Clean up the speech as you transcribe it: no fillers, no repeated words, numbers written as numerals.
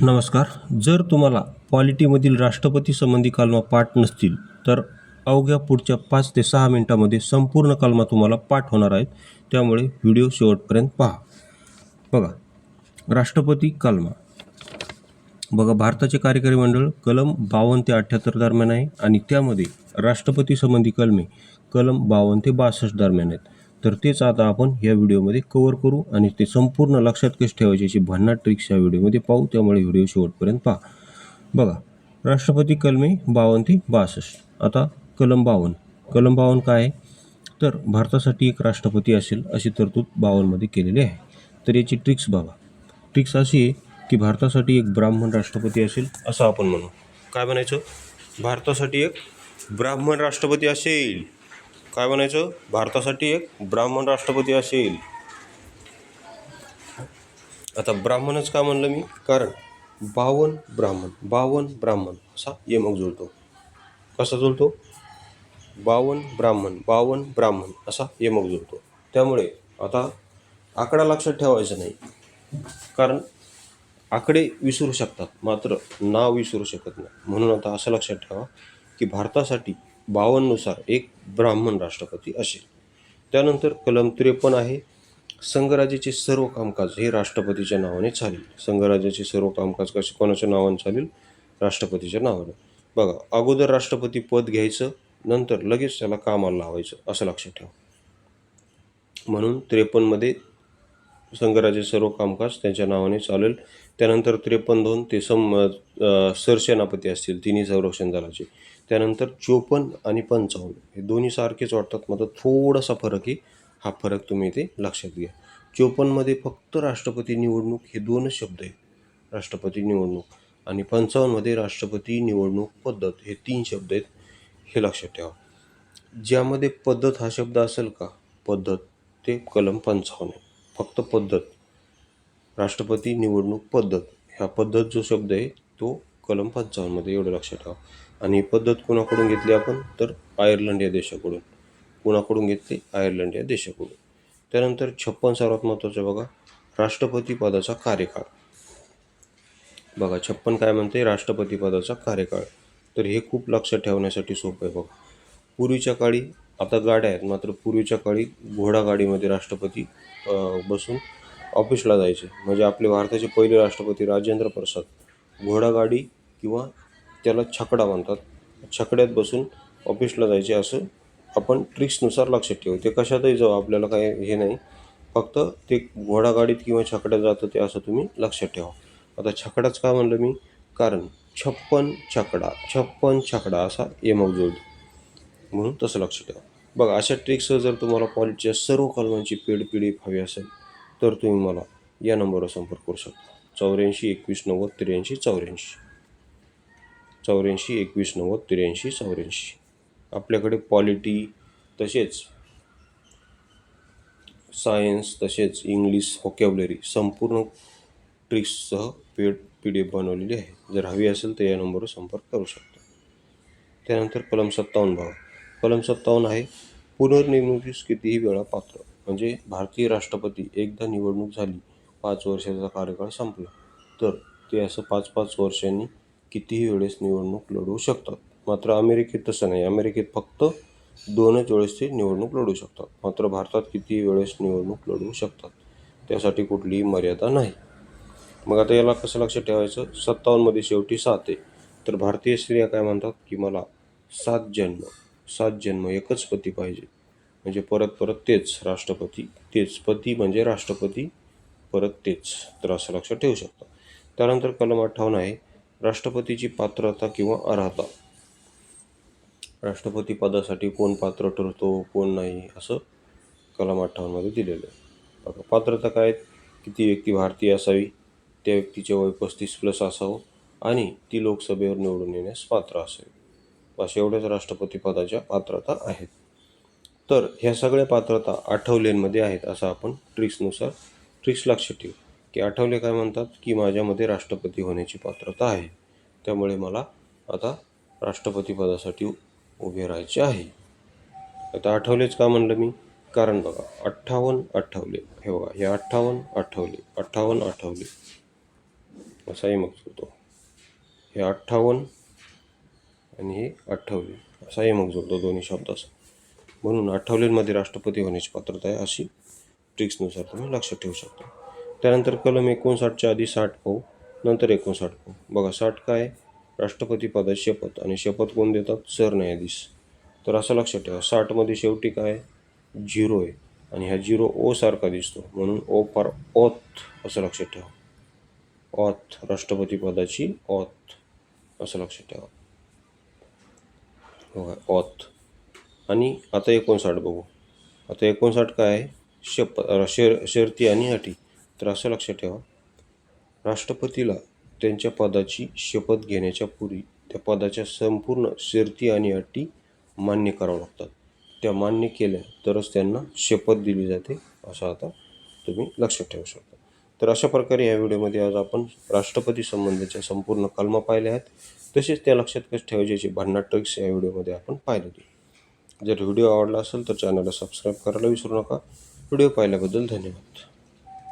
नमस्कार. जर तुम्हाला पॉलिटीमधील राष्ट्रपती संबंधी कलमा पाठ नसतील तर अवघ्या पुढच्या 5 ते 6 मिनिटांमध्ये संपूर्ण कलमा तुम्हाला पाठ होणार आहेत. त्यामुळे व्हिडिओ शेवटपर्यंत पहा. बघा, राष्ट्रपती कलमा. बघा, भारताचे कार्यकारी मंडळ कलम 52 ते 78 दरम्यान आहे आणि त्यामध्ये राष्ट्रपती संबंधी कलमे कलम 52 ते 62 दरम्यान आहेत. तर तेच आता आपण या व्हिडिओमध्ये कव्हर करू आणि ते संपूर्ण लक्षात कसे ठेवायचे याची भन्नाट ट्रिक्स या व्हिडिओमध्ये पाहू. त्यामुळे व्हिडिओ शेवटपर्यंत पहा. बघा, राष्ट्रपती कलमे 52 ते 62. आता कलम 52. कलम 52 काय आहे? तर भारतासाठी एक राष्ट्रपती असेल अशी तरतूद 52 मध्ये केलेली आहे. तर याची ट्रिक्स बघा. ट्रिक्स अशी आहे की भारतासाठी एक ब्राह्मण राष्ट्रपती असेल असं आपण म्हणू. काय म्हणायचं? भारतासाठी एक ब्राह्मण राष्ट्रपती असेल. काय म्हणायचं? भारतासाठी एक ब्राह्मण राष्ट्रपती असेल. आता ब्राह्मणच का म्हणलं मी? कारण 52 ब्राह्मण असा यमक जुळतो. कसा जुळतो? 52 ब्राह्मण असा यमक जुळतो. त्यामुळे आता आकडा लक्षात ठेवायचा नाही, कारण आकडे विसरू शकतात मात्र नाव विसरू शकत नाही. म्हणून आता असं लक्षात ठेवा की भारतासाठी 52 नुसार एक ब्राह्मण राष्ट्रपती असेल. त्यानंतर कलम 53 आहे, संघराज्याचे सर्व कामकाज हे राष्ट्रपतीच्या नावाने चालेल. संघराज्याचे सर्व कामकाज कसे कोणाच्या नावाने चालेल? राष्ट्रपतीच्या नावाने. बघा, अगोदर राष्ट्रपती पद घ्यायचं, नंतर लगेच त्याला कामाला लावायचं असं लक्षात ठेवा. म्हणून 53 मध्ये संघराज्याचे सर्व कामकाज त्यांच्या नावाने चालेल. त्यानंतर 53(2) ते सरसेनापती असतील तिन्ही संरक्षण दलाचे. त्यानंतर 54 आणि 55 हे दोन्ही सारखेच वाटतात, मात्र थोडासा फरक आहे. हा फरक तुम्ही इथे लक्षात घ्या. 54 मध्ये फक्त राष्ट्रपती निवडणूक हे 2च शब्द आहेत, राष्ट्रपती निवडणूक, आणि 55 मध्ये राष्ट्रपती निवडणूक पद्धत हे 3 शब्द आहेत. हे लक्षात ठेवा. ज्यामध्ये पद्धत हा शब्द असेल का, पद्धत, ते कलम 55 आहे. फक्त पद्धत, राष्ट्रपती निवडणूक पद्धत, ह्या पद्धत जो शब्द आहे तो कलम 55 मध्ये, एवढं लक्षात ठेवा. आणि पद्धत कोणाकडून घेतली आपण? तर आयर्लंड या देशाकडून. कोणाकडून घेतली? आयर्लंड या देशाकडून. त्यानंतर 56 सर्वात महत्त्वाचं बघा, राष्ट्रपती पदाचा कार्यकाळ. बघा, 56 काय म्हणते? राष्ट्रपती पदाचा कार्यकाळ. तर हे खूप लक्षात ठेवण्यासाठी सोपं आहे. बघा, पूर्वीच्या काळी, आता गाड्या आहेत मात्र पूर्वीच्या काळी घोडागाडीमध्ये राष्ट्रपती बसून ऑफिसला जायचे. म्हणजे आपले भारताचे पहिले राष्ट्रपती राजेंद्र प्रसाद घोडागाडी किंवा त्याला छकडा म्हणतात, छकड्यात बसून ऑफिसला जायचे. असं आपण ट्रिक्सनुसार लक्षात ठेवू. ते कशातही जाऊ, आपल्याला काय हे नाही, फक्त ते घोडागाडीत किंवा छकड्यात जातं ते असं तुम्ही लक्षात ठेवा. आता छकडाच का म्हणलं मी? कारण 56 छकडा असा यमक जुळतो, म्हणून तसं लक्षात ठेवा. बघा, अशा ट्रिक्स जर तुम्हाला पॉलिटीच्या सर्व कलमांची पेड PDF हवी असेल तर तुम्ही मला या नंबरवर संपर्क करू शकता. 84 21 90 83 84. 84 21 90 83 84. आपल्याकडे पॉलिटी, तसेच सायन्स, तसेच इंग्लिश व्होकॅब्युलरी संपूर्ण ट्रिक्ससह पेड PDF बनवलेली आहे. जर हवी असेल तर या नंबरवर संपर्क करू शकता. त्यानंतर कलम 57 बघा. कलम 57 आहे, पुनर्निवडणुकीस कितीही वेळा पात्र. म्हणजे भारतीय राष्ट्रपती एकदा निवडणूक झाली, 5 वर्षाचा कार्यकाळ संपला, तर ते असं 5-5 वर्षांनी कितीही वेळेस निवडणूक लढवू शकतात. मात्र अमेरिकेत तसं नाही. अमेरिकेत फक्त 2च वेळेस ते निवडणूक लढवू शकतात. मात्र भारतात कितीही वेळेस निवडणूक लढवू शकतात, त्यासाठी कुठलीही मर्यादा नाही. मग आता याला कसं लक्षात ठेवायचं? 57 मध्ये शेवटी 7 आहे. तर भारतीय स्त्रिया काय म्हणतात की मला 7 जन्म एकच पती पाहिजे. म्हणजे परत परत तेच राष्ट्रपती, तेच पती म्हणजे राष्ट्रपती, परत तेच. तर असं लक्षात ठेवू शकता. त्यानंतर कलम 58 आहे, राष्ट्रपतीची पात्रता किंवा अर्हता. राष्ट्रपती पदासाठी कोण पात्र ठरतो, कोण नाही, असं कलम 58 मध्ये दिलेलं आहे. बघा, पात्रता काय? किती व्यक्ती भारतीय असावी, त्या व्यक्तीचे वय 35+ असावं आणि ती लोकसभेवर निवडून येण्यास पात्र असावी. अशा एवढ्याच राष्ट्रपती पदाच्या पात्रता आहेत. तर ह्या सगळ्या पात्रता आठवलेंमध्ये आहेत असं आपण ट्रिक्स लक्षात ठेवू. की आठवले काय म्हणतात की माझ्यामध्ये राष्ट्रपती होण्याची पात्रता आहे, त्यामुळे मला आता राष्ट्रपती पदासाठी उभे राहायचे आहे. आता आठवलेच का म्हणलं मी? कारण बघा, 58 आठवले, हे बघा, हे 58 आठवले, 58 आठवले, असा यमक जुळतो. हे 58 आणि हे 28 असा यमक जुळतो दोन्ही शब्दाचा. म्हणून 28मध्ये राष्ट्रपती होण्याची पात्रता आहे अशी ट्रिक्सनुसार तुम्ही लक्षात ठेवू शकता. त्यानंतर कलम 59च्या आधी 60 पाहू, नंतर 59 पाहू. बघा 60 काय, राष्ट्रपती पदाची शपथ, आणि शपथ कोण देतात? सरन्यायाधीश. तर असं लक्षात ठेवा, 60मध्ये शेवटी काय 0 आहे आणि हा 0 ओ सारखा दिसतो, म्हणून ओ फॉर ऑथ असं लक्षात ठेवा. ऑथ, राष्ट्रपती पदाची ऑथ असं लक्षात ठेवा. बघा ऑथ. आणि आता 59 बघू. आता 59 काय आहे? शर्ती आणि अटी. तर असं लक्षात ठेवा, राष्ट्रपतीला त्यांच्या पदाची शपथ घेण्याच्या पूर्वी त्या पदाच्या संपूर्ण शर्ती आणि अटी मान्य कराव्या लागतात. त्या मान्य केल्या तरच त्यांना शपथ दिली जाते, असं आता तुम्ही लक्षात ठेवू शकता. तर अशा प्रकारे या व्हिडिओमध्ये आज आपण राष्ट्रपती संबंधीच्या संपूर्ण कलमा पाहिल्या आहेत. तसेच त्या लक्षात कसे ठेवायचे याची भन्नाट ट्रिक्स या व्हिडिओमध्ये आपण पाहिली होती. जर व्हिडिओ आवडला असेल तर चॅनलला सबस्क्राईब करायला विसरू नका. व्हिडिओ पाहिल्याबद्दल धन्यवाद.